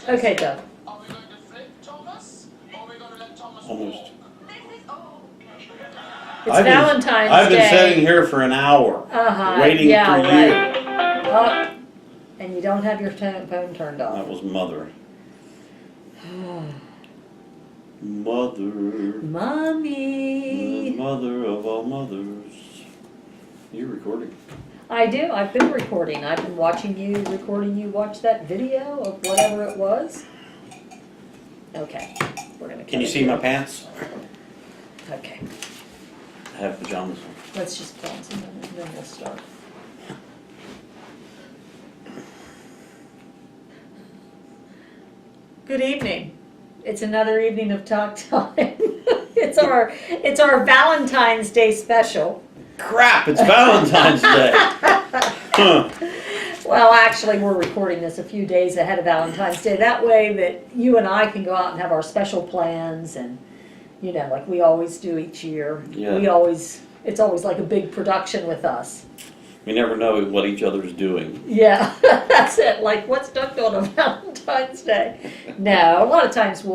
Okay, Doug. Are we going to flip Thomas? Or are we going to let Thomas Almost. walk? It's Valentine's I've been Day. sitting here for an hour, waiting yeah, for right. Oh, and you don't have your phone turned you. off. That was Mother. Mother. Mommy. The mother of all mothers. You're recording. I do. I've been recording. I've been watching you, recording you watch that video of whatever it was. Okay. We're gonna. Can you see my pants? Okay. I have pajamas on. Let's just pause and then we'll start. Good evening. It's another evening of Talk Time. It's our Valentine's Day special. Crap, it's Valentine's Day. Huh. Well, actually, we're recording this a few days ahead of Valentine's Day. That way that you and I can go out and have our special plans and, you know, like we always do each year. Yeah. It's always like a big production with us. We never know what each other's doing. Yeah, that's it. Like, what's Doug doing on Valentine's Day? No, a lot of times we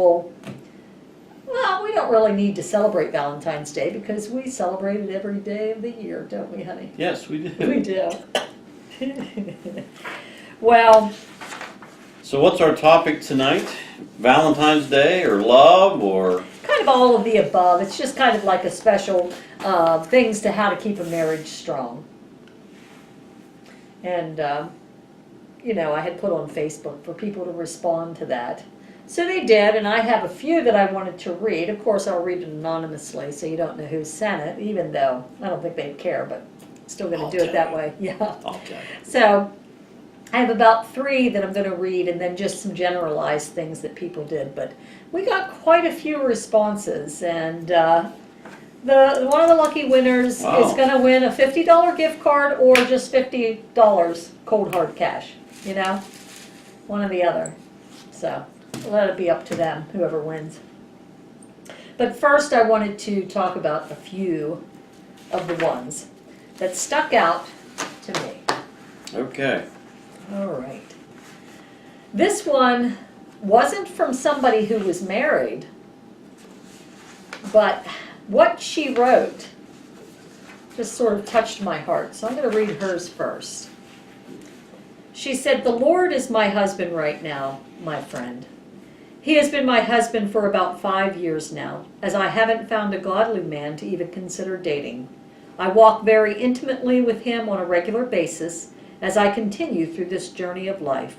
don't really need to celebrate Valentine's Day because we celebrate it every day of the year, don't we, honey? Yes, we do. We do. Well. So what's our topic tonight? Valentine's Day or love or? Kind of all of the above. It's just kind of like a special things to how to keep a marriage strong. And, you know, I had put on Facebook for people to respond to that. So they did, and I have a few that I wanted to read. Of course, I'll read it anonymously, so you don't know who sent it, even though I don't think they'd care, but still going to do it that way. Yeah. Okay. So I have about 3 that I'm going to read, and then just some generalized things that people did. But we got quite a few responses, and one of the lucky winners Wow. is going to win a $50 gift card or just $50 cold hard cash. You know, one or the other. So let it be up to them, whoever wins. But first, I wanted to talk about a few of the ones that stuck out to me. Okay. All right. This one wasn't from somebody who was married, but what she wrote just sort of touched my heart. So I'm going to read hers first. She said, "The Lord is my husband right now, my friend. He has been my husband for about 5 years now, as I haven't found a godly man to even consider dating. I walk very intimately with him on a regular basis as I continue through this journey of life.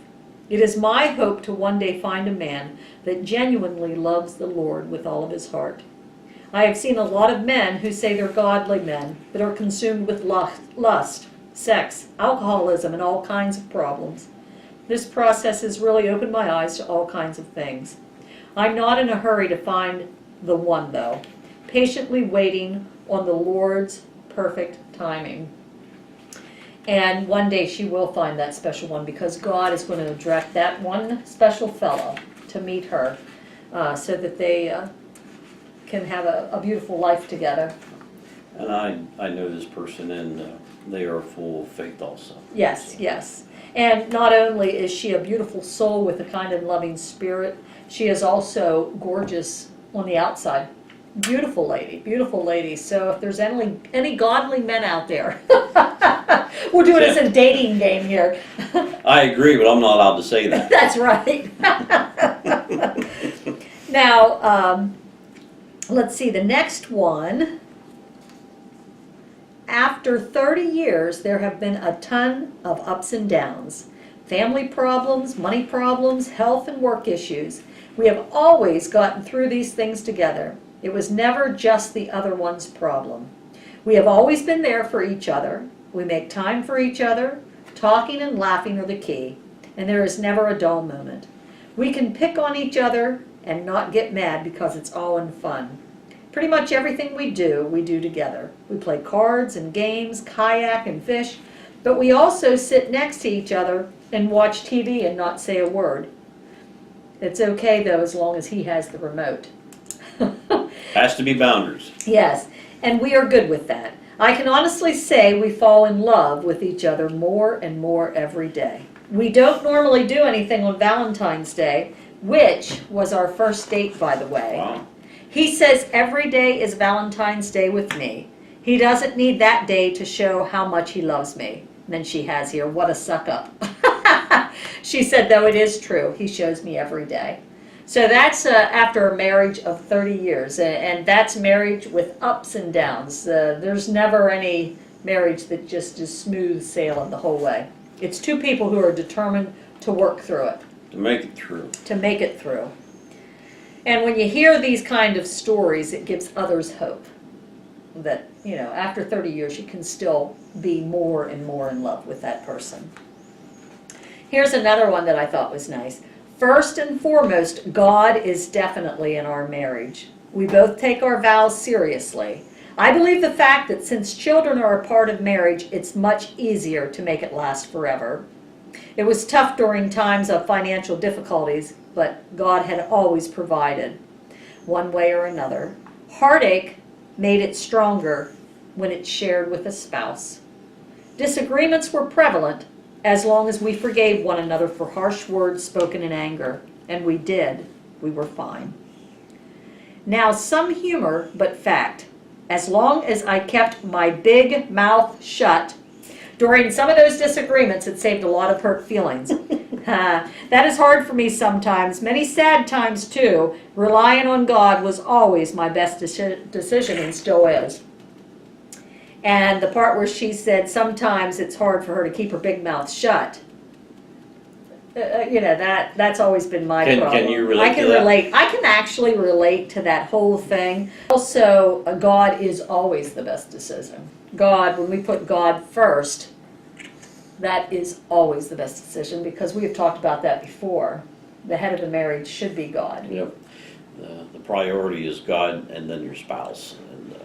It is my hope to one day find a man that genuinely loves the Lord with all of his heart. I have seen a lot of men who say they're godly men, but are consumed with lust, sex, alcoholism, and all kinds of problems. This process has really opened my eyes to all kinds of things. I'm not in a hurry to find the one, though, patiently waiting on the Lord's perfect timing. And one day she will find that special one because God is going to direct that one special fellow to meet her so that they can have a beautiful life together." And I know this person, and they are full of faith also. Yes, yes. And not only is she a beautiful soul with a kind and loving spirit, she is also gorgeous on the outside. Beautiful lady, beautiful lady. So if there's any godly men out there, we'll do it as a dating game here. I agree, but I'm not allowed to say that. That's right. Now, let's see, the next one. After 30 years, there have been a ton of ups and downs. Family problems, money problems, health and work issues. We have always gotten through these things together. It was never just the other one's problem. We have always been there for each other. We make time for each other. Talking and laughing are the key. And there is never a dull moment. We can pick on each other and not get mad because it's all in fun. Pretty much everything we do together. We play cards and games, kayak and fish, but we also sit next to each other and watch TV and not say a word. It's okay, though, as long as he has the remote. Has to be boundaries. Yes, and we are good with that. I can honestly say we fall in love with each other more and more every day. We don't normally do anything on Valentine's Day, which was our first date, by the way. Wow. He says every day is Valentine's Day with me. He doesn't need that day to show how much he loves me. And then she has here, what a suck up. She said, though it is true, he shows me every day. So that's after a marriage of 30 years, and that's marriage with ups and downs. There's never any marriage that just is smooth sailing the whole way. It's two people who are determined to work through it. To make it through. To make it through. And when you hear these kind of stories, it gives others hope that, you know, after 30 years, you can still be more and more in love with that person. Here's another one that I thought was nice. First and foremost, God is definitely in our marriage. We both take our vows seriously. I believe the fact that since children are a part of marriage, it's much easier to make it last forever. It was tough during times of financial difficulties, but God had always provided, one way or another. Heartache made it stronger when it's shared with a spouse. Disagreements were prevalent as long as we forgave one another for harsh words spoken in anger, and we did. We were fine. Now, some humor, but fact. As long as I kept my big mouth shut during some of those disagreements, it saved a lot of hurt feelings. That is hard for me sometimes, many sad times too. Relying on God was always my best decision and still is. And the part where she said sometimes it's hard for her to keep her big mouth shut. You know, that's always been my problem. Can you relate to that? I can actually relate to that whole thing. Also, God is always the best decision. God, when we put God first, that is always the best decision, because we have talked about that before. The head of the marriage should be God. Yep. The priority is God and then your spouse. And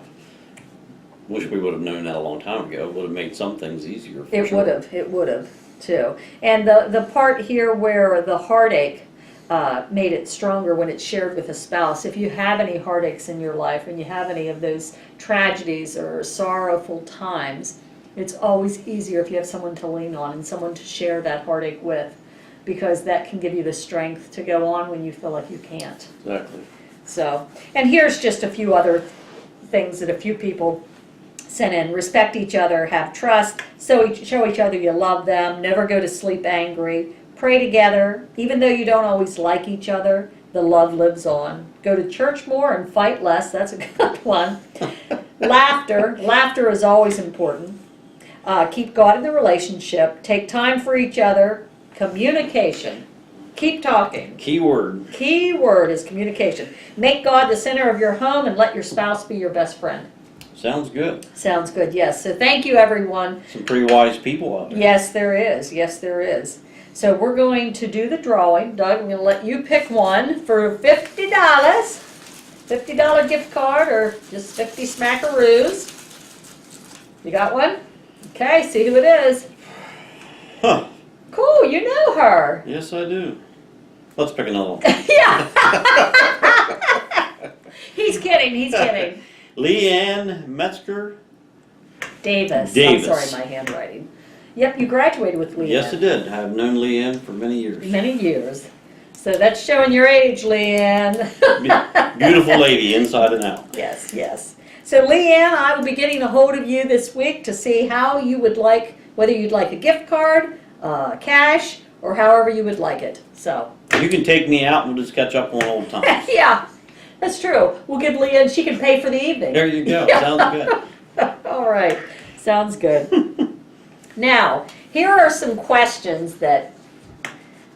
wish we would have known that a long time ago. It would have made some things easier for sure. It would have too. And the part here where the heartache made it stronger when it's shared with a spouse. If you have any heartaches in your life, and you have any of those tragedies or sorrowful times, it's always easier if you have someone to lean on and someone to share that heartache with, because that can give you the strength to go on when you feel like you can't. Exactly. So, and here's just a few other things that a few people sent in. Respect each other, have trust, show each other you love them, never go to sleep angry, pray together, even though you don't always like each other, the love lives on. Go to church more and fight less, that's a good one. Laughter is always important. Keep God in the relationship, take time for each other, communication. Keep talking. Key word. Key word is communication. Make God the center of your home and let your spouse be your best friend. Sounds good. Sounds good, yes. So thank you, everyone. Some pretty wise people out there. Yes, there is. Yes, there is. So we're going to do the drawing. Doug, I'm going to let you pick one for $50. $50 gift card or just 50 smackaroos. You got one? Okay, see who it is. Huh. Cool, you know her. Yes, I do. Let's pick another one. Yeah. He's kidding. Leanne Metzger. Davis. Davis. I'm sorry, my handwriting. Yep, you graduated with Leanne. Yes, I did. I've known Leanne for many years. Many years. So that's showing your age, Leanne. Beautiful lady, inside and out. Yes, yes. So Leanne, I will be getting a hold of you this week to see how you would like, whether you'd like a gift card, cash, or however you would like it. So. You can take me out and we'll just catch up on old times. Yeah, that's true. We'll give Leanne, she can pay for the evening. There you go. Yeah. Sounds good. All right, sounds good. Now, here are some questions that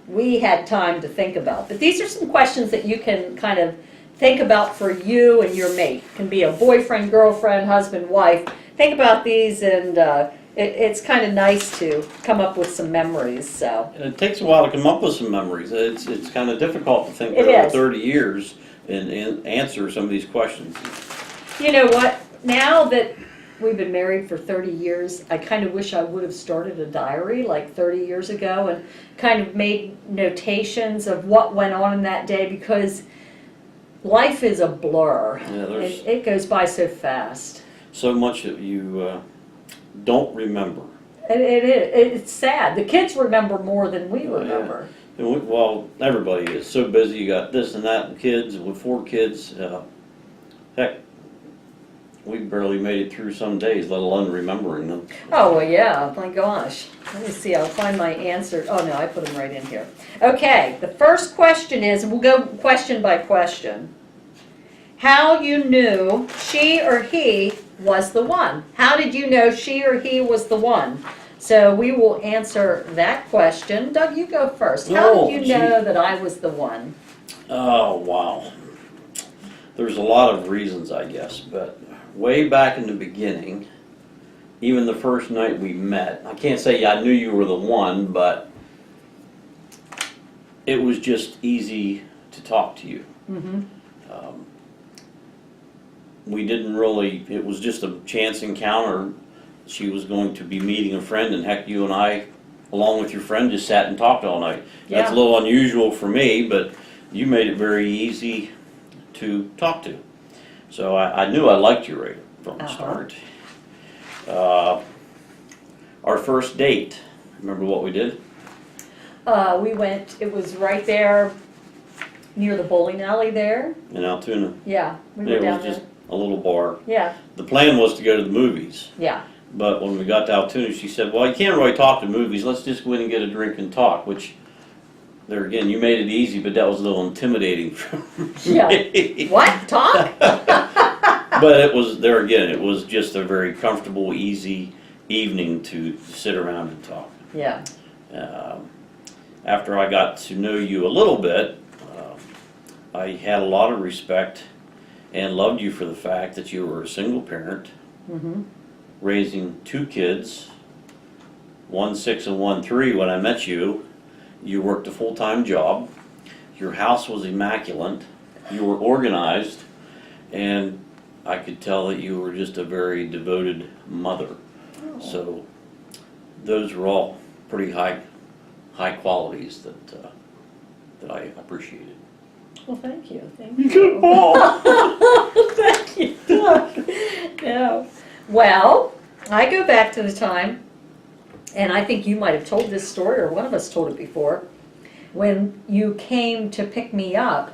we had time to think about. But these are some questions that you can kind of think about for you and your mate. It can be a boyfriend, girlfriend, husband, wife. Think about these, and it's kind of nice to come up with some memories. So It takes a while to come up with some memories. It's kind of difficult to think It over is. 30 years and answer some of these questions. you know what? Now that we've been married for 30 years, I kind of wish I would have started a diary like 30 years ago and kind of made notations of what went on in that day, because life is a blur. Yeah, there's It goes by so fast. so much that you don't remember. It's sad. The kids remember more than we Oh, yeah. remember. And well, everybody is so busy. You got this and that, and kids with 4 kids. Heck, we barely made it through some days, let alone remembering them. Oh, well, yeah, my gosh. Let me see, I'll find my answer. Oh, no, I put them right in here. Okay, the first question is, and we'll go question by question. How you knew she or he was the one? How did you know she or he was the one? So we will answer that question. Doug, you go first. How Oh, did you gee. know that I was the one? Oh, wow. There's a lot of reasons, I guess, but way back in the beginning, even the first night we met, I can't say I knew you were the one, but it was just easy to talk to you. Mm-hmm. We didn't really, it was just a chance encounter. She was going to be meeting a friend, and heck, you and I, along with your friend, just sat and talked all night. That's a Yeah. little unusual for me, but you made it very easy to talk to. So I knew I liked you right from the start. Our first date, remember what we did? We went, it was right there near the bowling alley there. In Altoona. Yeah, we were It down was there. just a little bar. Yeah, The plan was to go to the movies, yeah. but when we got to Altoona, she said, well, you can't really talk to movies, let's just go in and get a drink and talk, which, there again, you made it easy, but that was a little intimidating for Yeah. me. What? Talk? But it was, there again, it was just a very comfortable, easy evening to sit around and talk. Yeah. After I got to know you a little bit, I had a lot of respect and loved you for the fact that you were a single parent, Mm-hmm. raising 2 kids, 1 6 and 1 3. When I met you, you worked a full-time job, your house was immaculate, you were organized, and I could tell that you were just a very devoted mother. So those were all pretty high qualities that I appreciated. Well, thank you. Thank you. Thank you, Doug. Yeah. Well, I go back to the time, and I think you might have told this story, or one of us told it before, when you came to pick me up.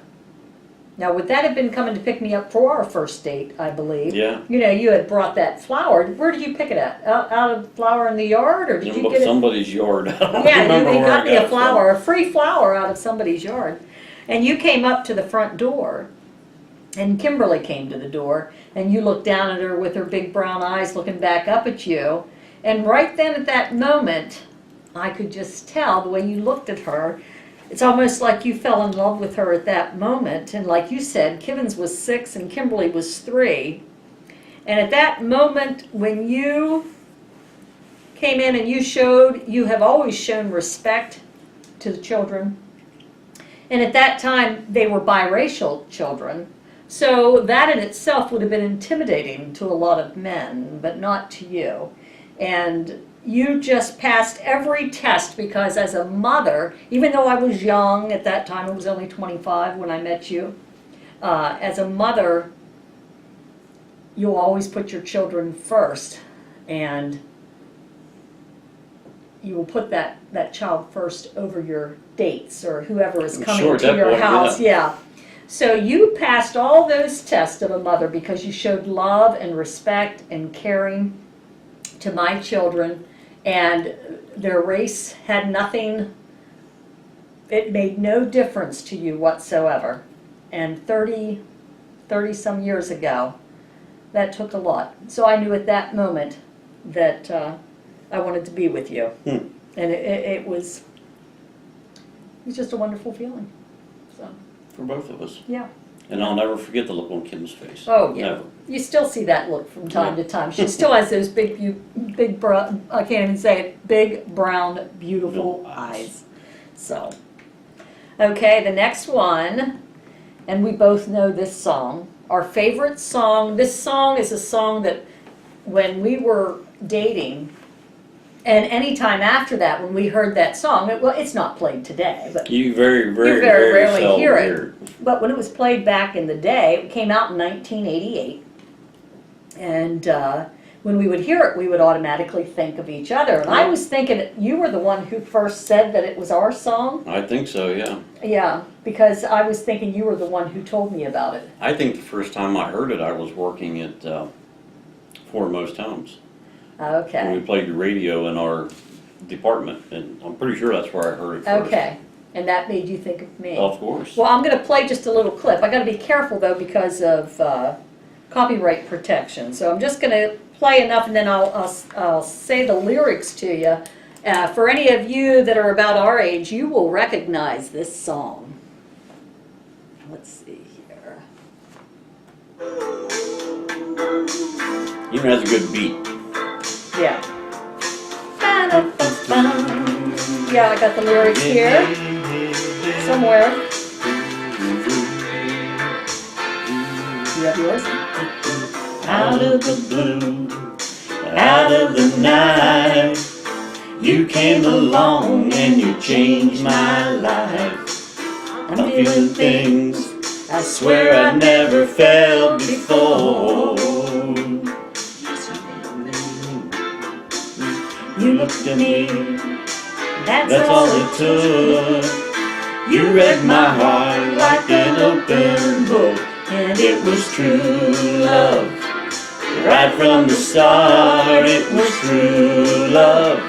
Now, would that have been coming to pick me up for our first date, I believe? Yeah. You know, you had brought that flower. Where did you pick it at? Out of flower in the yard, or did you get it? Somebody's yard. I don't Yeah, remember you where got I me a it from. flower, a free flower out of somebody's yard. And you came up to the front door, and Kimberly came to the door, and you looked down at her with her big brown eyes looking back up at you. And right then at that moment, I could just tell the way you looked at her. It's almost like you fell in love with her at that moment. And like you said, Kivens was 6 and Kimberly was 3. And at that moment, when you came in and you have always shown respect to the children. And at that time, they were biracial children. So that in itself would have been intimidating to a lot of men, but not to you. And you just passed every test because as a mother, even though I was young at that time, I was only 25 when I met you, as a mother, you'll always put your children first. And you will put that child first over your dates or whoever is coming Sure, at to that your point, house. Yeah. So you passed all those tests of a mother because you showed love and respect and caring to my children, and their race had nothing, it made no difference to you whatsoever. And 30 some years ago, that took a lot. So I knew at that moment that I wanted to be with you. And it was just a wonderful feeling. So, For both of us. yeah. And I'll never forget the look on Kim's face. Oh, yeah. Never. You still see that look from time to time. She still has those big brown, I can't even say it, big, brown, beautiful eyes. So, okay, the next one, and we both know this song. Our favorite song, this song is a song that when we were dating, and any time after that, when we heard that song, well, it's not played today, but You very very rarely seldom hear it. But when it was played back in the day, it came out in 1988. And when we would hear it, we would automatically think of each other. And I was thinking you were the one who first said that it was our song. I think so, yeah. Yeah, because I was thinking you were the one who told me about it. I think the first time I heard it, I was working at Foremost Homes. And we Okay. played the radio in our department, and I'm pretty sure that's where I heard it first. Okay. And that made you think of me. Of course. Well, I'm going to play just a little clip. I got to be careful though because of copyright protection. So I'm just going to play enough, and then I'll say the lyrics to you. For any of you that are about our age, you will recognize this song. Let's see here. Even has a good beat. Yeah. Yeah, I got the lyrics here somewhere. You have yours? Out of the blue, out of the night, you came along and you changed my life. I'm feeling things I swear I never felt before. You looked at me, that's all it took. You read my heart like an open book, and it was true love. Right from the start, it was true love.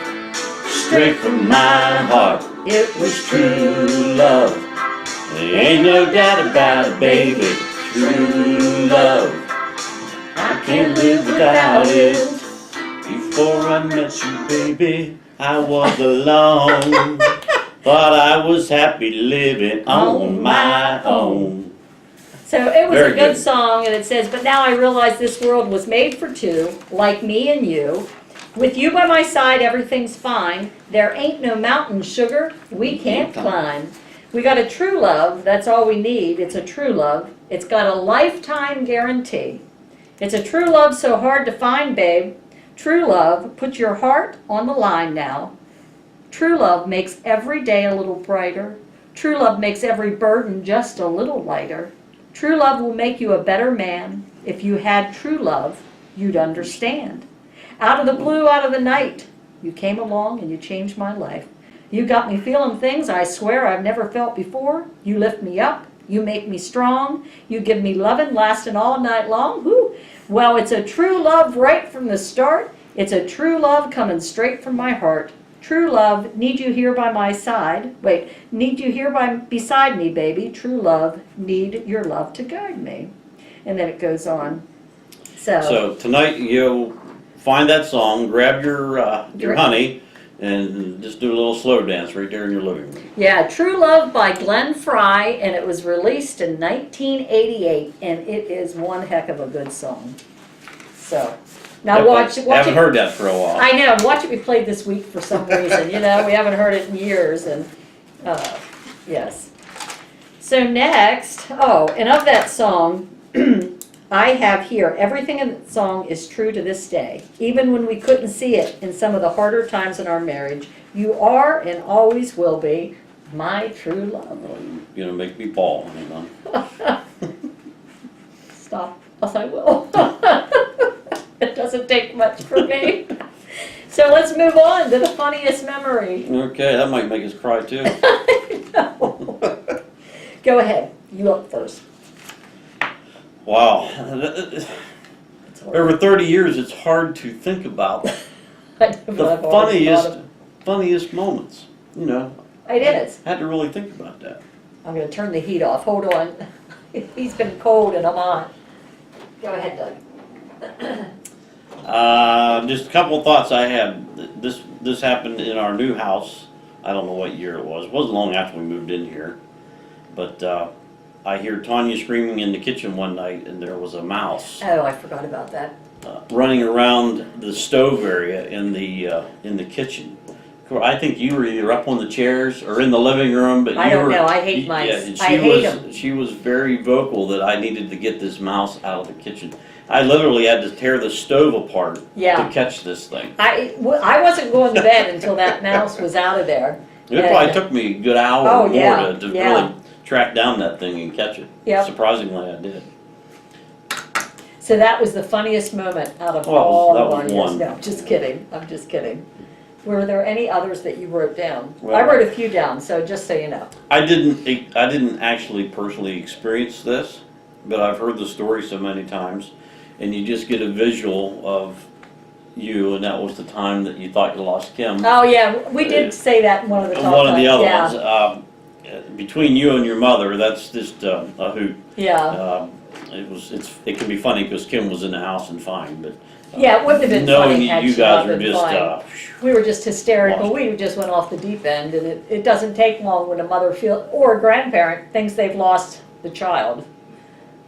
Straight from my heart, it was true love. There ain't no doubt about it, baby, true love. I can't live without it. Before I met you, baby, I was alone. Thought I was happy living on my own. So it was Very a good good. song, and it says, but now I realize this world was made for two, like me and you. With you by my side, everything's fine. There ain't no mountain, sugar, we can't climb. We got a true love, that's all we need. It's a true love. It's got a lifetime guarantee. It's a true love so hard to find, babe. True love, put your heart on the line now. True love makes every day a little brighter. True love makes every burden just a little lighter. True love will make you a better man. If you had true love, you'd understand. Out of the blue, out of the night, you came along and you changed my life. You got me feeling things I swear I've never felt before. You lift me up, you make me strong, you give me lovin' lasting all night long. Whew. Well, it's a true love right from the start. It's a true love coming straight from my heart. True love, need you here by my side. Wait, need you here beside me, baby. True love, need your love to guide me. And then it goes on. So tonight you'll find that song, grab your honey, and just do a little slow dance right there in your living room. Yeah, True Love by Glenn Fry, and it was released in 1988, and it is one heck of a good song. So, now watch Haven't it. heard that for a while. I know, watch it be played this week for some reason, you know, we haven't heard it in years, and, yes. So next, and of that song, I have here, everything in the song is true to this day. Even when we couldn't see it in some of the harder times in our marriage, you are and always will be my true love. You're gonna make me bawl, honey bun. Stop, yes I will. It doesn't take much for me. So let's move on to the funniest memory. Okay, that might make us cry too. No. Go ahead, you up first. Wow. It's hard. Over 30 years, it's hard to think about I know, but the I've already thought of- funniest moments. You know, It is. had to really think about that. I'm gonna turn the heat off, hold on. He's been cold and I'm on. Go ahead, Doug. Just a couple of thoughts I had. This happened in our new house. I don't know what year it was. It wasn't long after we moved in here. But I hear Tonya screaming in the kitchen one night, and there was a mouse Oh, I forgot about that. running around the stove area in the kitchen. I think you were either up on the chairs or in the living room, but I don't know, I hate mice. Yeah, I hate 'em. She was very vocal that I needed to get this mouse out of the kitchen. I literally had to tear the stove apart Yeah. to catch this thing. I wasn't going to bed until that mouse was out of there. It probably took me a good hour Oh, or more yeah, to yeah. really track down that thing and catch it. Yep. Surprisingly, I did. So that was the funniest moment out of Well, all that of our was years. one. No, just kidding, I'm just kidding. Were there any others that you wrote down? I Well- wrote a few down, so just so you know. I didn't actually personally experience this, but I've heard the story so many times, and you just get a visual of you, and that was the time that you thought you lost Kim. Oh, yeah, we did say that in one of the talk One of the other yeah. ones. Between you and your mother, that's just a hoot. Yeah, It can be funny because Kim was in the house and fine, but yeah, it wouldn't have been knowing funny had you she not guys are been just fine. We were just hysterical, we just went off the deep end, and it doesn't take long when a mother or a grandparent thinks they've lost the child.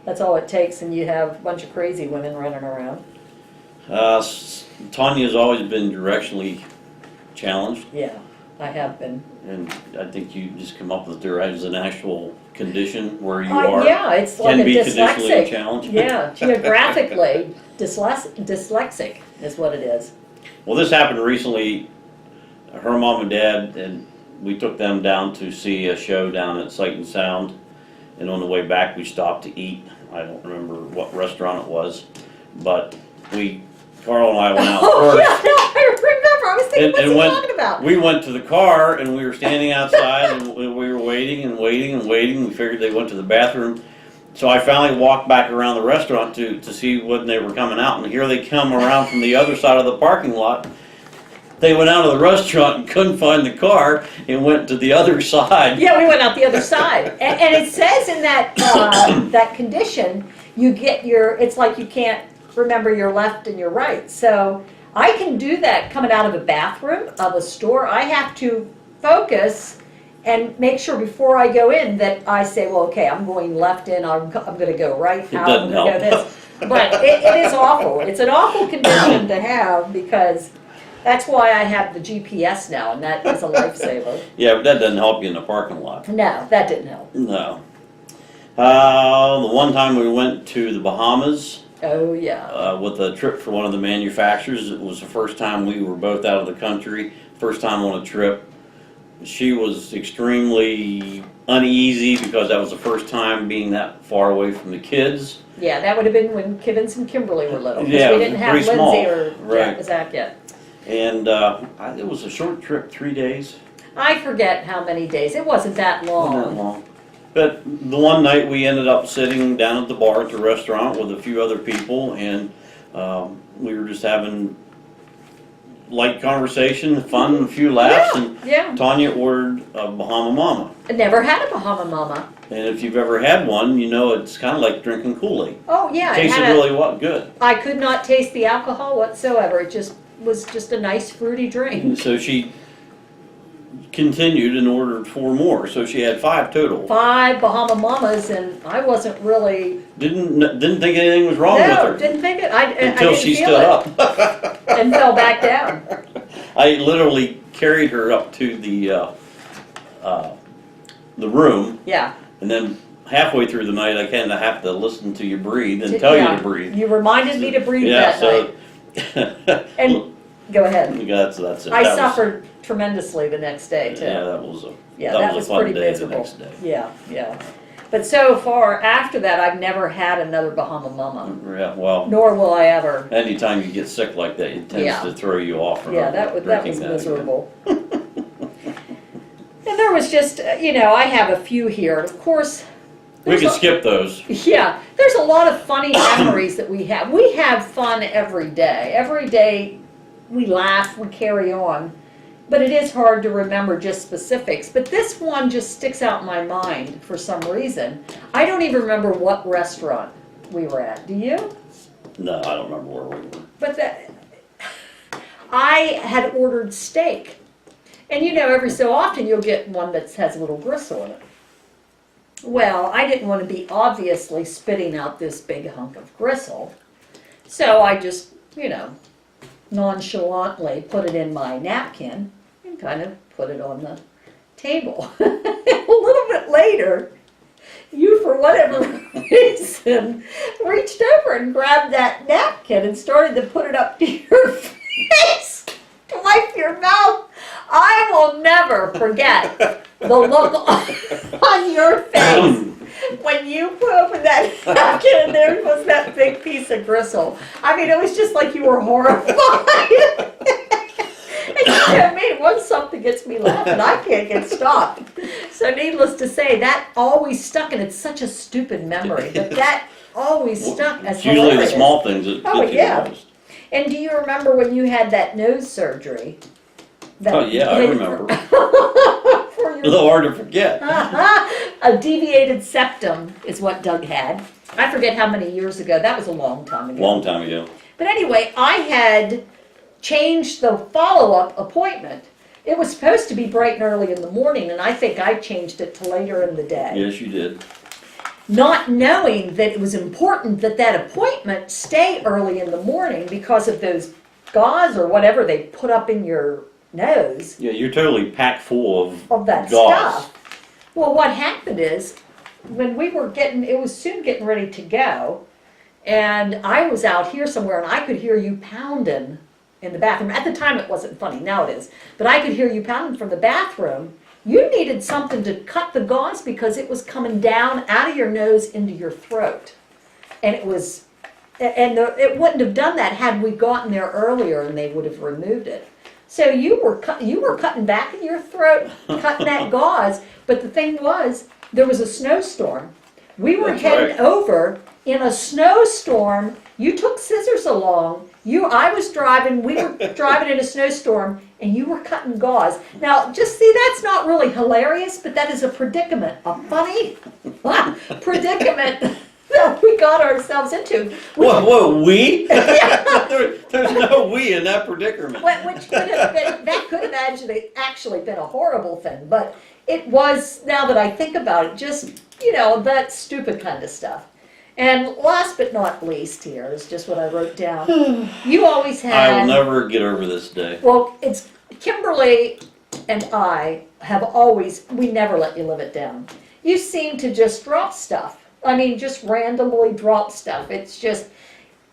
That's all it takes, and you have a bunch of crazy women running around. Tonya's always been directionally challenged, Yeah, I have been. and I think you just come up with there as an actual condition where you are. Yeah, it's like Can a be conditionally dyslexic. challenged. Yeah, geographically dyslexic is what it is. Well, this happened recently. Her mom and dad, and we took them down to see a show down at Sight and Sound. And on the way back, we stopped to eat. I don't remember what restaurant it was, but Carl and I went out Oh, first. yeah, no, I remember. I was thinking, what's he when talking about? we went to the car and we were standing outside and we were waiting and waiting and waiting. We figured they went to the bathroom. So I finally walked back around the restaurant to see when they were coming out, and here they come around from the other side of the parking lot. They went out of the restaurant and couldn't find the car and went to the other side. Yeah, we went out the other side. And it says in that, that condition, you get it's like you can't remember your left and your right. So I can do that coming out of a bathroom of a store. I have to focus and make sure before I go in that I say, well, okay, I'm going left in, I'm going to go right out, I'm going to go this. But it is awful. It's an awful condition to have, because that's why I have the GPS now, and that is a lifesaver. Yeah, but that doesn't help you in the parking lot. No, that didn't help. No. The one time we went to the Bahamas Oh, yeah. with a trip for one of the manufacturers, it was the first time we were both out of the country, first time on a trip. She was extremely uneasy because that was the first time being that far away from the kids. Yeah, that would have been when Kivens and Kimberly were little. 'Cause Yeah, we didn't have pretty Lindsay small. or Right. Zach yet. And it was a short trip, 3 days. I forget how many days. It wasn't that long. Wasn't that long. But the one night we ended up sitting down at the bar at the restaurant with a few other people, and we were just having light conversation, fun, a few laughs, and Yeah. Tonya ordered a Bahama Mama. I never had a Bahama Mama. And if you've ever had one, you know it's kind of like drinking Kool-Aid. Oh, yeah. It Tasted had really good. I could not taste the alcohol whatsoever. It just was just a nice fruity drink. So she continued and ordered 4 more, so she had 5 total. 5 Bahama Mamas, and I wasn't really. Didn't think anything was wrong with No, her didn't think it. I until didn't she feel stood it. up. And fell back down. I literally carried her up to the room, Yeah. and then halfway through the night, I kind of have to listen to you breathe and tell you Yeah. to breathe. You reminded me to breathe Yeah, that so. night. And go ahead. That's it. I That was- suffered tremendously the next day too. Yeah, that was that was a fun pretty day miserable. the next day. Yeah, yeah. But so far after that, I've never had another Bahama Mama, Yeah, well, nor will I ever. anytime you get sick like that, it tends Yeah. to throw you off. from Yeah, that was drinking again. miserable. And there was just, I have a few here. Of course, We there's can a- skip those. Yeah, there's a lot of funny memories that we have. We have fun every day. Every day we laugh, we carry on. But it is hard to remember just specifics. But this one just sticks out in my mind for some reason. I don't even remember what restaurant we were at. Do you? No, I don't remember where we were. But I had ordered steak. And every so often you'll get one that has a little gristle in it. Well, I didn't want to be obviously spitting out this big hunk of gristle. So I just, nonchalantly put it in my napkin and kind of put it on the table. A little bit later, you, for whatever reason, reached over and grabbed that napkin and started to put it up to your face, to wipe your mouth. I will never forget the look on your face when you opened that napkin and there was that big piece of gristle, I mean, it was just like you were horrified. And you know me, once something gets me laughing, I can't get stopped. So needless to say, that always stuck, and it's such a stupid memory, but that always stuck as It's usually the hilarious. small things that Oh, get you yeah. the most. And do you remember when you had that nose surgery? Oh, yeah, I remember. For A your little hard to forget. a deviated septum is what Doug had. I forget how many years ago. That was a long time ago. Long time ago. But anyway, I had changed the follow-up appointment. It was supposed to be bright and early in the morning, and I think I changed it to later in the day. Yes, you did. Not knowing that it was important that that appointment stay early in the morning because of those gauze or whatever they put up in your nose. Yeah, you're totally packed full Of that gauze. stuff. Well, what happened is, when we were it was soon getting ready to go, and I was out here somewhere and I could hear you pounding in the bathroom. At the time it wasn't funny, now it is. But I could hear you pounding from the bathroom. You needed something to cut the gauze because it was coming down out of your nose into your throat. And it was, it wouldn't have done that had we gotten there earlier and they would have removed it. So you were cutting back in your throat, cutting that gauze. But the thing was, there was a snowstorm. We were That's heading right. over in a snowstorm. You took scissors along. I was driving. We were driving in a snowstorm, and you were cutting gauze. Now, just see, that's not really hilarious, but that is a predicament, a funny predicament that we got ourselves into. Whoa, we? There's no we in that predicament. Which could have been, that could have actually been a horrible thing, but it was, now that I think about it, just, that stupid kind of stuff. And last but not least here is just what I wrote down. You always had... I will never get over this day. Well, it's Kimberly and I have always, we never let you live it down. You seem to just drop stuff. I mean, just randomly drop stuff. It's just,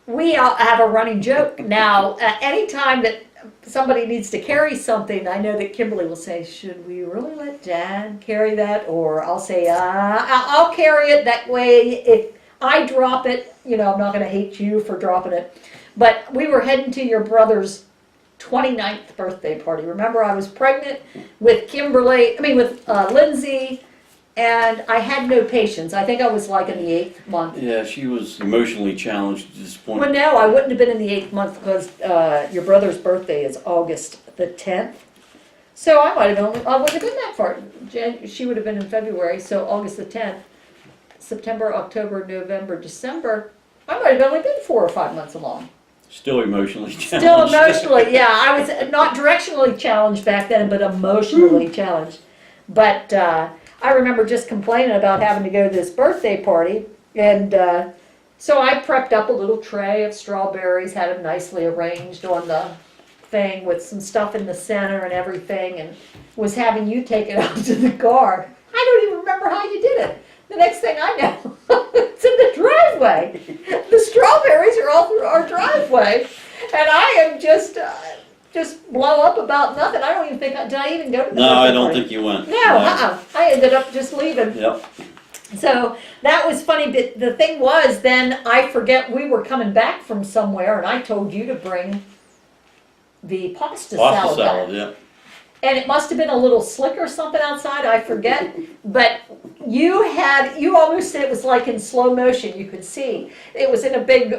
we have a running joke now. Anytime that somebody needs to carry something, I know that Kimberly will say, should we really let Dad carry that? Or I'll say, I'll carry it. That way, if I drop it, I'm not going to hate you for dropping it. But we were heading to your brother's 29th birthday party. Remember, I was pregnant with Lindsay, and I had no patience. I think I was like in the 8th month. Yeah, she was emotionally challenged at this point. Well, no, I wouldn't have been in the 8th month because your brother's birthday is August the 10th. So I wouldn't have been that far. She would have been in February, so August the 10th. September, October, November, December, I might have only been 4 or 5 months along. Still emotionally challenged. Still emotionally, yeah. I was not directionally challenged back then, but emotionally challenged. But I remember just complaining about having to go to this birthday party. And so I prepped up a little tray of strawberries, had them nicely arranged on the thing with some stuff in the center and everything, and was having you take it out to the car. I don't even remember how you did it. The next thing I know, it's in the driveway. The strawberries are all through our driveway, and I am just blow up about nothing. I don't even think, did I even go to the No, I birthday don't party? think you went. No, I ended up just leaving. Yep. So that was funny, but the thing was, then I forget, we were coming back from somewhere, and I told you to bring the pasta salad back. Yeah. And it must have been a little slick or something outside, I forget. But you almost said it was like in slow motion, you could see. It was in a big,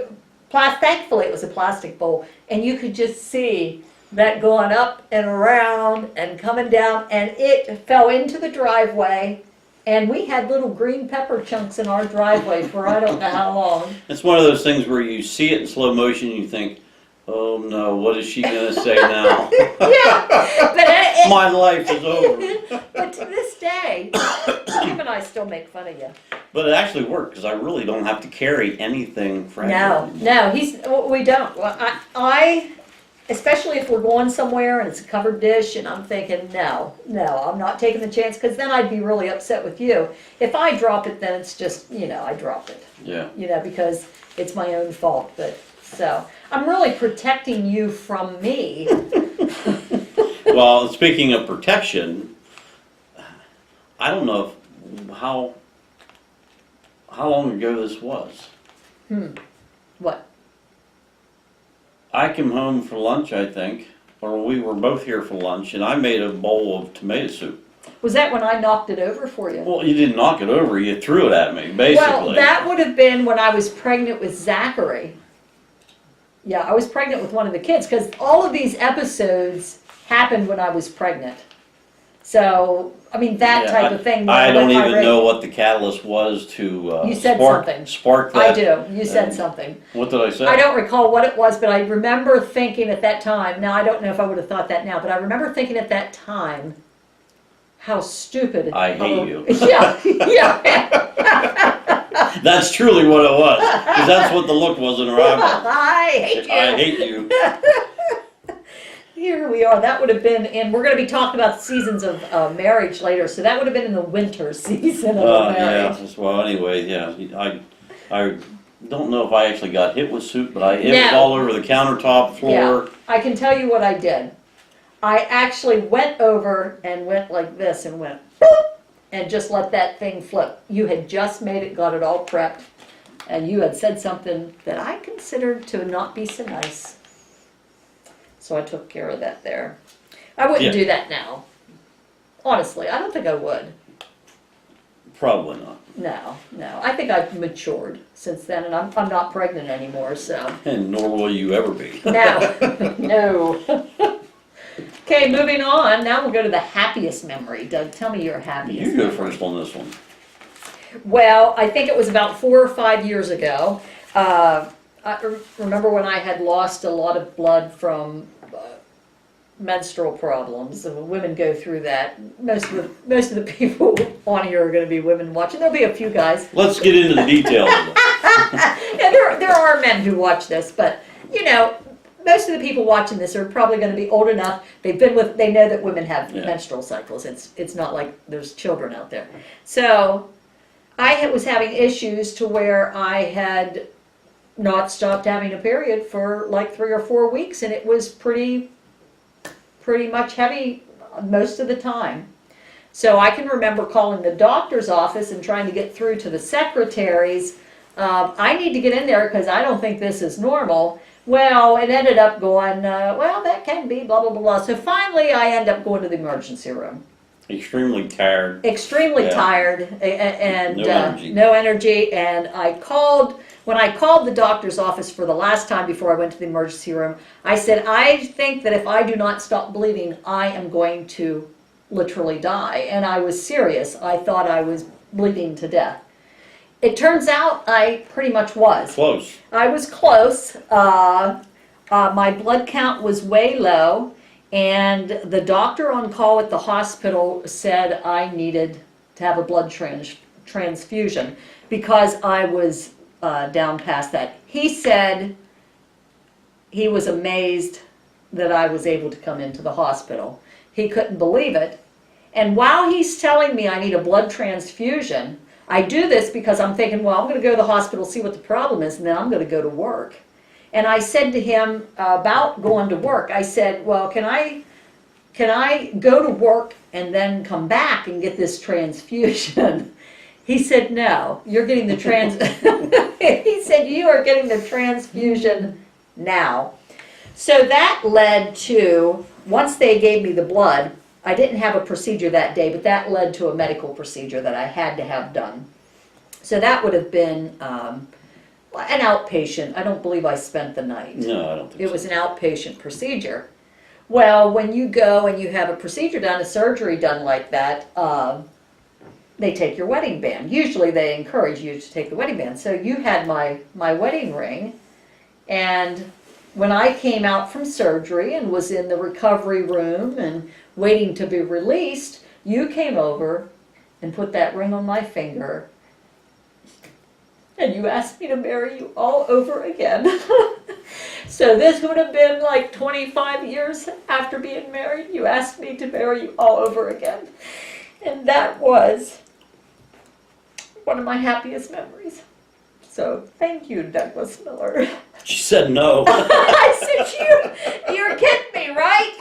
thankfully it was a plastic bowl. And you could just see that going up and around and coming down. And it fell into the driveway. And we had little green pepper chunks in our driveway for I don't know how long. It's one of those things where you see it in slow motion and you think, oh no, what is she going to say now? Yeah, but My life is over. But to this day, Kim and I still make fun of you. But it actually worked because I really don't have to carry anything fragile No, anymore. we don't. Well, I, especially if we're going somewhere and it's a covered dish, and I'm thinking, no, I'm not taking the chance, because then I'd be really upset with you. If I drop it, then it's just, I drop it. Yeah. Because it's my own fault. But so I'm really protecting you from me. Well, speaking of protection, I don't know how how long ago this was. What? I came home for lunch, I think, or we were both here for lunch, and I made a bowl of tomato soup. Was that when I knocked it over for you? Well, you didn't knock it over, you threw it at me, basically. Well, that would have been when I was pregnant with Zachary. Yeah, I was pregnant with one of the kids, because all of these episodes happened when I was pregnant. So, I mean, that Yeah, type of thing. I went don't my even rate. know what the catalyst was to You said spark, something. spark I that. do. You said and- something. What did I say? I don't recall what it was, but I remember thinking at that time, now I don't know if I would have thought that now, but I remember thinking at that time, how stupid. I hate you. Yeah, yeah. That's truly what it was, because that's what the look was in her eyeball. I hate you. I hate you. Here we are. That would have been, and we're going to be talking about seasons of marriage later, so that would have been in the winter season of marriage. Yeah, well, anyway, yeah, I don't know if I actually got hit with soup, but it was No. all over the countertop floor. Yeah, I can tell you what I did. I actually went over and went like this and went boop, and just let that thing flip. You had just made it, got it all prepped, and you had said something that I considered to not be so nice. So I took care of that there. I wouldn't Yeah. do that now. Honestly, I don't think I would. Probably not. No. I think I've matured since then, and I'm not pregnant anymore, so. And nor will you ever be. No, no. Okay, moving on. Now we'll go to the happiest memory. Doug, tell me your happiest You go memory. first on this one. Well, I think it was about 4 or 5 years ago. I remember when I had lost a lot of blood from menstrual problems. And women go through that. Most of the people on here are going to be women watching. There'll be a few guys. Let's get into the details of it. Yeah, there are men who watch this, but you know, most of the people watching this are probably going to be old enough. They know that women have Yeah. menstrual cycles. It's not like there's children out there. So I was having issues to where I had not stopped having a period for like 3 or 4 weeks, and it was pretty much heavy most of the time. So I can remember calling the doctor's office and trying to get through to the secretaries. I need to get in there because I don't think this is normal. Well, it ended up going, well, that can be, blah, blah, blah, blah. So finally I end up going to the emergency room. Extremely tired. Extremely Yeah. tired and No energy. no energy. And when I called the doctor's office for the last time before I went to the emergency room, I said, I think that if I do not stop bleeding, I am going to literally die. And I was serious. I thought I was bleeding to death. It turns out I pretty much was. Close. I was close. My blood count was way low, and the doctor on call at the hospital said I needed to have a blood transfusion because I was down past that. He said he was amazed that I was able to come into the hospital. He couldn't believe it. And while he's telling me I need a blood transfusion, I do this because I'm thinking, well, I'm going to go to the hospital, see what the problem is, and then I'm going to go to work. And I said to him about going to work, I said, well, can I go to work and then come back and get this transfusion? He said, no, you're getting the he said, you are getting the transfusion now. So that led to, once they gave me the blood, I didn't have a procedure that day, but that led to a medical procedure that I had to have done. So that would have been an outpatient. I don't believe I spent the night. No, I don't think It so. was an outpatient procedure. Well, when you go and you have a procedure done, a surgery done like that, they take your wedding band. Usually they encourage you to take the wedding band. So you had my wedding ring, and when I came out from surgery and was in the recovery room and waiting to be released, you came over and put that ring on my finger, and you asked me to marry you all over again. So this would have been like 25 years after being married. You asked me to marry you all over again. And that was one of my happiest memories. So thank you, Douglas Miller. She said no. I said, you're kidding me, right?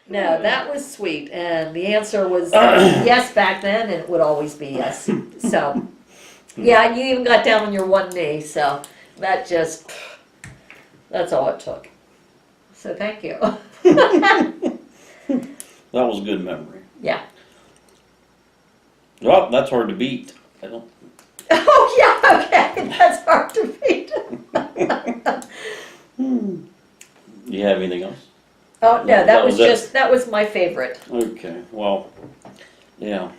No, that was sweet, and the answer was yes back then, and it would always be yes. So, yeah, you even got down on your one knee, so that's all it took. So thank you. That was a good memory. Yeah. Well, that's hard to beat. I don't. Oh, yeah, okay, that's hard to beat. Do you have anything else? Oh, no, That that was was it. that was my favorite. Okay, well, yeah.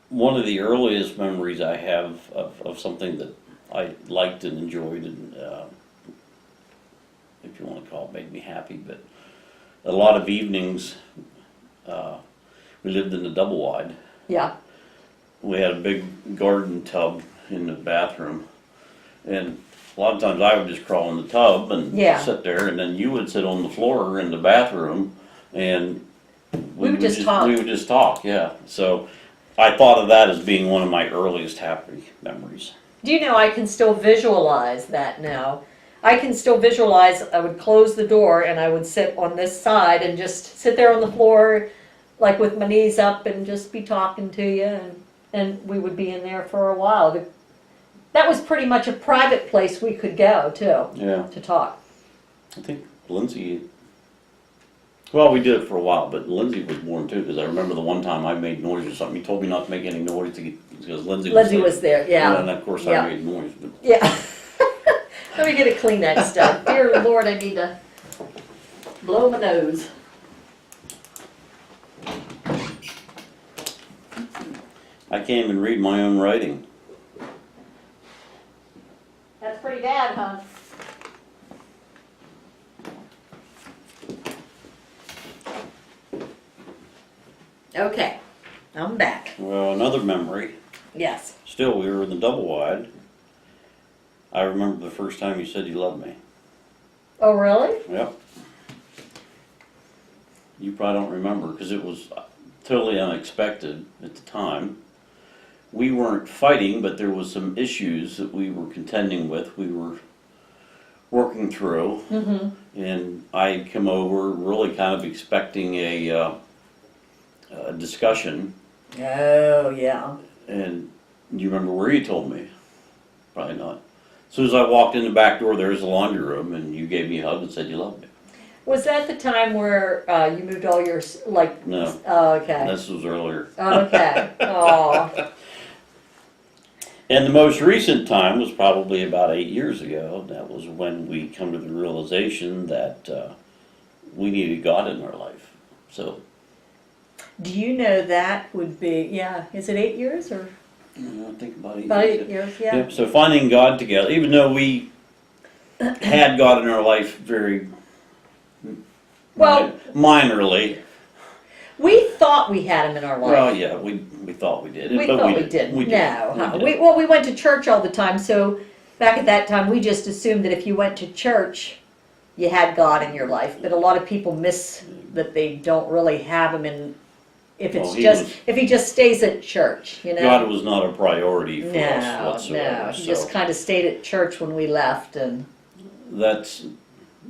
One of the earliest memories I have of something that I liked and enjoyed, and if you want to call it, made me happy, but a lot of evenings, we lived in the double wide. Yeah, We had a big garden tub in the bathroom, and a lot of times I would just crawl in the tub and Yeah. sit there, and then you would sit on the floor in the bathroom, and We would just talk. We would just talk, yeah. So I thought of that as being one of my earliest happy memories. do you know I can still visualize that now? I can still visualize, I would close the door and I would sit on this side and just sit there on the floor, like with my knees up, and just be talking to you, and we would be in there for a while. That was pretty much a private place we could go too, Yeah, to talk. I think Lindsay. Well, we did it for a while, but Lindsay was born too, because I remember the one time I made noise or something. You told me not to make any noise because Lindsay Was there, yeah. And of course Yeah. I made noise. But Yeah. Let me get a Kleenex done. Dear Lord, I need to blow my nose. I can't even read my own writing. That's pretty bad, huh? Okay, I'm back. Well, another memory. Yes. Still, we were in the double wide. I remember the first time you said you loved me. Oh, really? Yep. You probably don't remember because it was totally unexpected at the time. We weren't fighting, but there was some issues that we were contending with. We were working through, and I come over really kind of expecting a discussion. Oh, yeah. And you remember where you told me? Probably not. As soon as I walked in the back door, there's the laundry room, and you gave me a hug and said you loved me. Was that the time where you moved all your, like... No. Oh, okay. This was earlier. Okay. Oh. And the most recent time was probably about 8 years ago. That was when we come to the realization that we needed God in our life. So, Do you know that would be, yeah, is it 8 years or? I think about 8 About years. 8 years, yeah. Yep. So finding God together, even though we had God in our life very Well- minorly. We thought we had him in our life. Well, yeah, we thought we did. We but thought we didn't. We did. No, We huh? did. We went to church all the time, so back at that time we just assumed that if you went to church, you had God in your life. But a lot of people miss that they don't really have him in. If it's Well, if he just stays at church, you know. God was not a priority for us No, whatsoever. no. He So just kind of stayed at church when we left, and that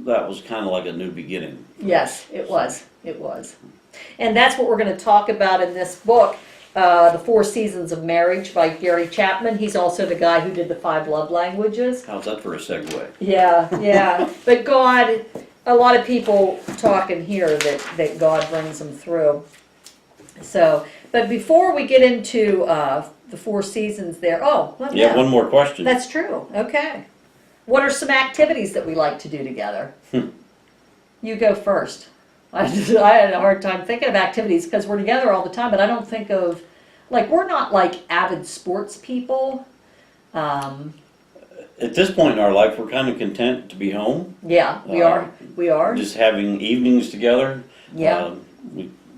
was kind of like a new beginning. yes, it was. It was. And that's what we're going to talk about in this book, The 4 Seasons of Marriage by Gary Chapman. He's also the guy who did the 5 love languages. How's that for a segue? Yeah, yeah. But God, a lot of people talk in here that God brings them through. So, but before we get into the 4 seasons there, Yeah, one more question. that's true. Okay. What are some activities that we like to do together? You go first. I had a hard time thinking of activities because we're together all the time, but I don't think of, like, we're not like avid sports people. At this point in our life, we're kind of content to be home. Yeah, we are. We are. Just having evenings together. Yeah.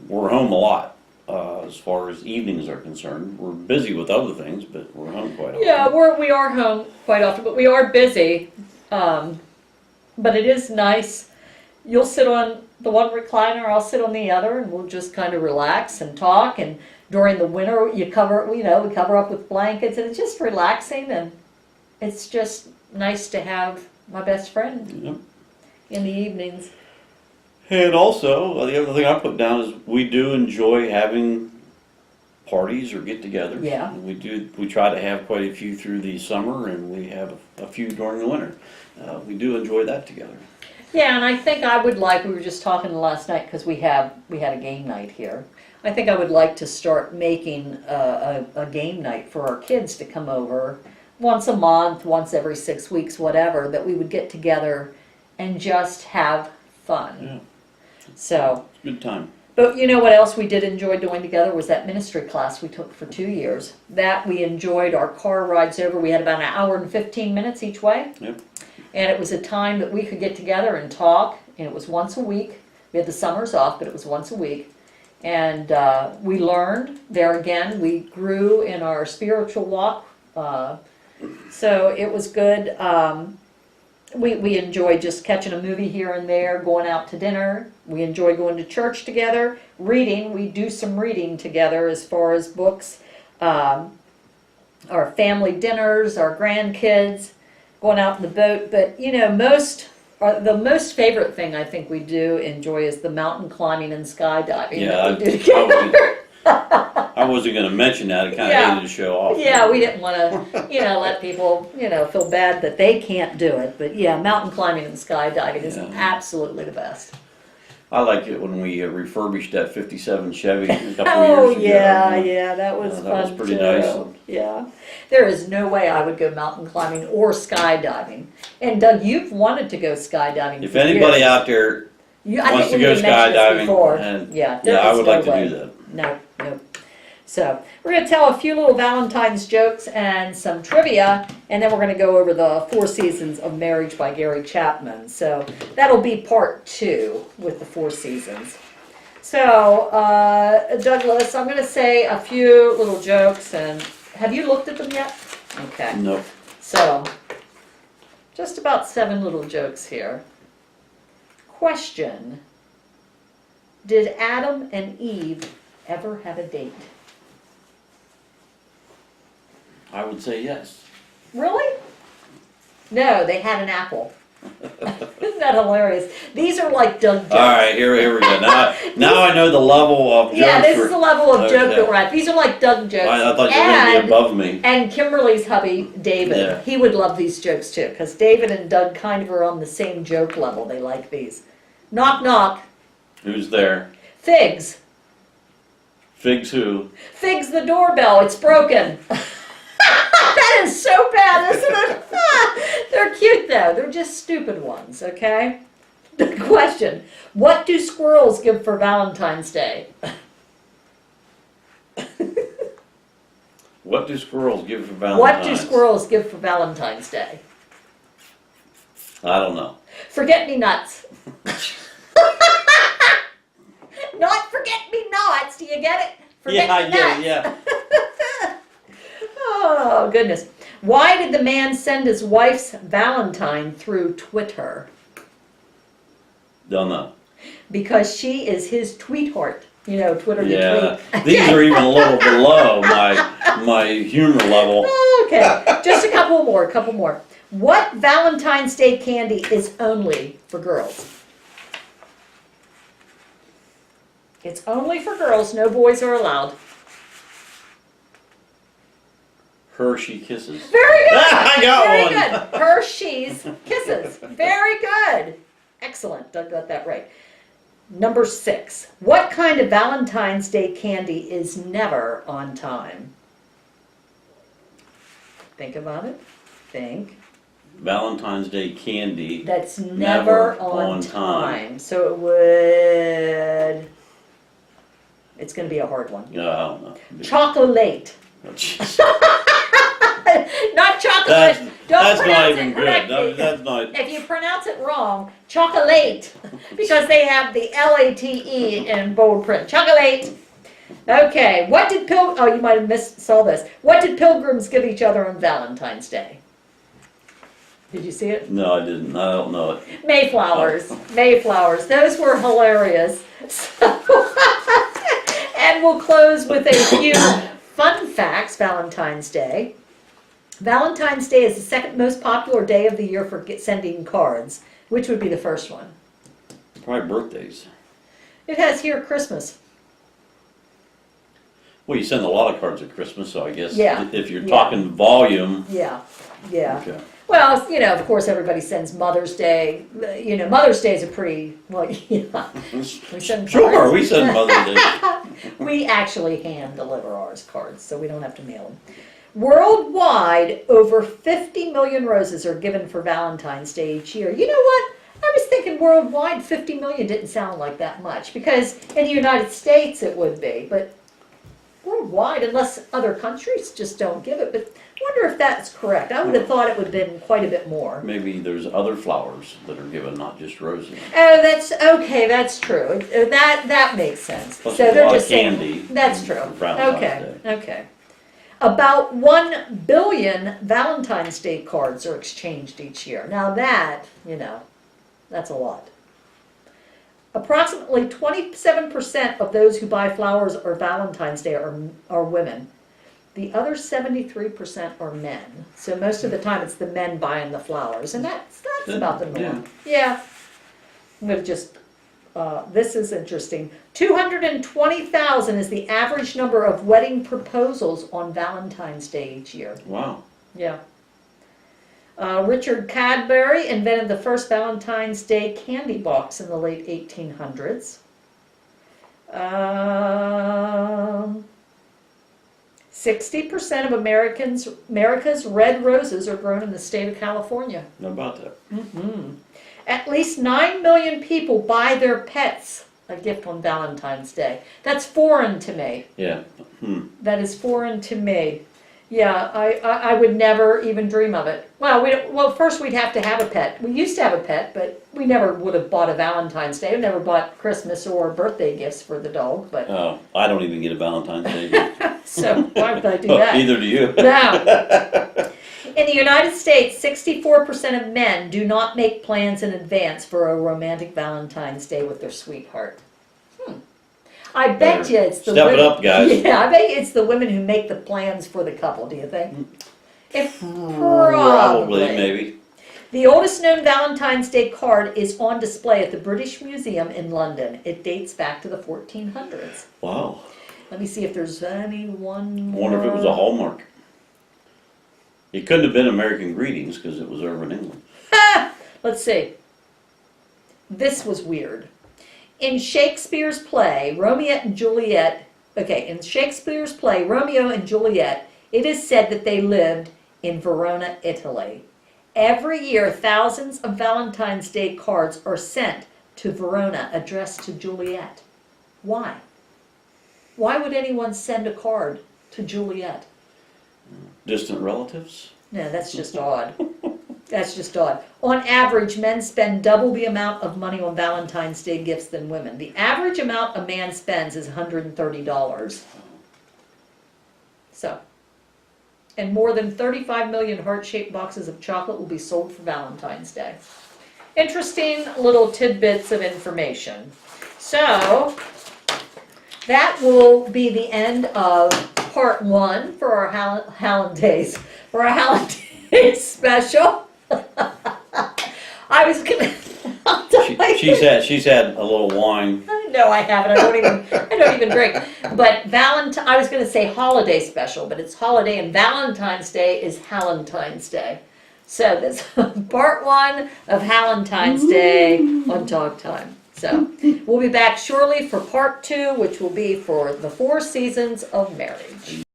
We're home a lot as far as evenings are concerned. We're busy with other things, but we're home quite often. Yeah, we are home quite often, but we are busy. But it is nice. You'll sit on the one recliner, I'll sit on the other, and we'll just kind of relax and talk. And during the winter, we cover up with blankets, and it's just relaxing, and it's just nice to have my best friend Yep. in the evenings. And also, the other thing I put down is we do enjoy having parties or get-togethers. Yeah. We try to have quite a few through the summer, and we have a few during the winter. We do enjoy that together. Yeah, and I think I would like, we were just talking last night, because we had a game night here. I think I would like to start making a game night for our kids to come over once a month, once every 6 weeks, whatever, that we would get together and just have fun. Yeah. So, Good time. but you know what else we did enjoy doing together was that ministry class we took for 2 years. That we enjoyed our car rides over. We had about an hour and 15 minutes each way. Yep. And it was a time that we could get together and talk, and it was once a week. We had the summers off, but it was once a week. And we learned, there again, we grew in our spiritual walk. So it was good. We enjoyed just catching a movie here and there, going out to dinner. We enjoy going to church together, reading. We do some reading together as far as books, our family dinners, our grandkids, going out in the boat. But, you know, the most favorite thing I think we do enjoy is the mountain climbing and skydiving that we do together. I wasn't going to mention that. I kind of Yeah. hated to show off. Yeah, we didn't want to, let people, feel bad that they can't do it. But yeah, mountain climbing and skydiving is Yeah. absolutely the best. I liked it when we refurbished that =57 Chevy a couple Oh years ago. yeah, that was Yeah, fun that was pretty too. nice. Yeah, there is no way I would go mountain climbing or skydiving. And Doug, you've wanted to go skydiving. If for anybody years. out there I wants think to go we mentioned this skydiving, before. and Yeah, there I is would no like to way. do that. No. So we're going to tell a few little Valentine's jokes and some trivia, and then we're going to go over the 4 Seasons of Marriage by Gary Chapman. So that'll be part 2 with the 4 Seasons. So Douglas, I'm going to say a few little jokes, and have you looked at them yet? Okay. Nope. So just about 7 little jokes here. Question: did Adam and Eve ever have a date? I would say yes. Really? No, they had an apple. Isn't that hilarious? These are like Doug jokes. All right, here we go. Now I know the level of jokes. Yeah, this is the level of joke Okay. that we're at. These are like Doug jokes. I thought you were going to be above me. And Kimberly's hubby, David, Yeah. he would love these jokes too, because David and Doug kind of are on the same joke level. They like these. Knock, knock. Who's there? Figs. Figs who? Figs the doorbell. It's broken. That is so bad, isn't it? They're cute though. They're just stupid ones, okay? The question: what do squirrels give for Valentine's Day? What do squirrels give for Valentine's? What do squirrels give for Valentine's Day? I don't know. Forget-me-nuts. Not forget-me-nots. Do you get it? Forget-me-nuts. Yeah. Oh, goodness. Why did the man send his wife's Valentine through Twitter? Don't know. Because she is his tweetheart. You know, Twitter you Yeah. tweet. These are even a little below my humor level. Okay, just a couple more. What Valentine's Day candy is only for girls? It's only for girls, no boys are allowed. Hershey Kisses. Very good! I got Very one. good. Hershey's Kisses. Very good. Excellent. Doug got that right. Number 6. What kind of Valentine's Day candy is never on time? Think about it. Think. Valentine's Day candy. That's never on time. So it would... It's going to be a hard one. Yeah, I don't know. Chocolate. Oh, jeez. Not chocolate. That's Don't not pronounce even it good. correctly. That's not. If you pronounce it wrong, chocolate, because they have the L-A-T-E in bold print. Chocolate. Okay, what did you might have saw this. What did pilgrims give each other on Valentine's Day? Did you see it? No, I didn't. I don't know it. Mayflowers. Mayflowers. Those were hilarious. And we'll close with a few fun facts, Valentine's Day. Valentine's Day is the second most popular day of the year for sending cards. Which would be the first one? Probably birthdays. It has here Christmas. Well, you send a lot of cards at Christmas, so I guess Yeah. if you're Yeah. talking volume. Yeah, yeah. Okay. Well, you know, of course, everybody sends Mother's Day. You know, Mother's Day is a pretty, well, yeah. We send Sure, cards. we send Mother's Day. We actually hand deliver ours cards, so we don't have to mail them. Worldwide, over 50 million roses are given for Valentine's Day each year. You know what? I was thinking worldwide, 50 million didn't sound like that much, because in the United States it would be, but worldwide, unless other countries just don't give it. But I wonder if that's correct. I would have thought it would have been quite a bit more. Maybe there's other flowers that are given, not just roses. Oh, that's okay. That's true. That makes sense. Plus So there's a they're lot of just saying candy that's true. for Valentine's Okay. Day. Okay. About 1 billion Valentine's Day cards are exchanged each year. Now that, you know, that's a lot. Approximately 27% of those who buy flowers or Valentine's Day are women. The other 73% are men. So most of the time it's the men buying the flowers, and that's about the norm. Yeah. I'm gonna just, this is interesting. 220,000 is the average number of wedding proposals on Valentine's Day each year. Wow. Yeah. Richard Cadbury invented the first Valentine's Day candy box in the late 1800s. 60% of America's red roses are grown in the state of California. How about that? At least 9 million people buy their pets a gift on Valentine's Day. That's foreign to me. Yeah. That is foreign to me. Yeah, I would never even dream of it. Well, first we'd have to have a pet. We used to have a pet, but we never would have bought a Valentine's Day. We never bought Christmas or birthday gifts for the dog. But Oh, I don't even get a Valentine's Day gift. so why would I do Well, that? neither do you. No. In the United States, 64% of men do not make plans in advance for a romantic Valentine's Day with their sweetheart. I bet you it's the Step it women. up, guys. Yeah, I bet you it's the women who make the plans for the couple. Do you think? Probably, maybe. The oldest known Valentine's Day card is on display at the British Museum in London. It dates back to the 1400s. Wow. Let me see if there's any one I more. wonder if it was a Hallmark. It couldn't have been American Greetings because it was over in England. Let's see. This was weird. In Shakespeare's play, Romeo and Juliet, it is said that they lived in Verona, Italy. Every year, thousands of Valentine's Day cards are sent to Verona addressed to Juliet. Why? Why would anyone send a card to Juliet? Distant relatives? No, that's just odd. That's just odd. On average, men spend double the amount of money on Valentine's Day gifts than women. The average amount a man spends is $130. So, and more than 35 million heart-shaped boxes of chocolate will be sold for Valentine's Day. Interesting little tidbits of information. So, that will be the end of part 1 for our Holidays special. I was gonna. She's had a little wine. No, I haven't. I don't even drink. But Valentine. I was gonna say holiday special, but it's holiday, and Valentine's Day is Valentine's Day. So this part 1 of Valentine's Day on Talk Time. So we'll be back shortly for part 2, which will be for the 4 seasons of marriage.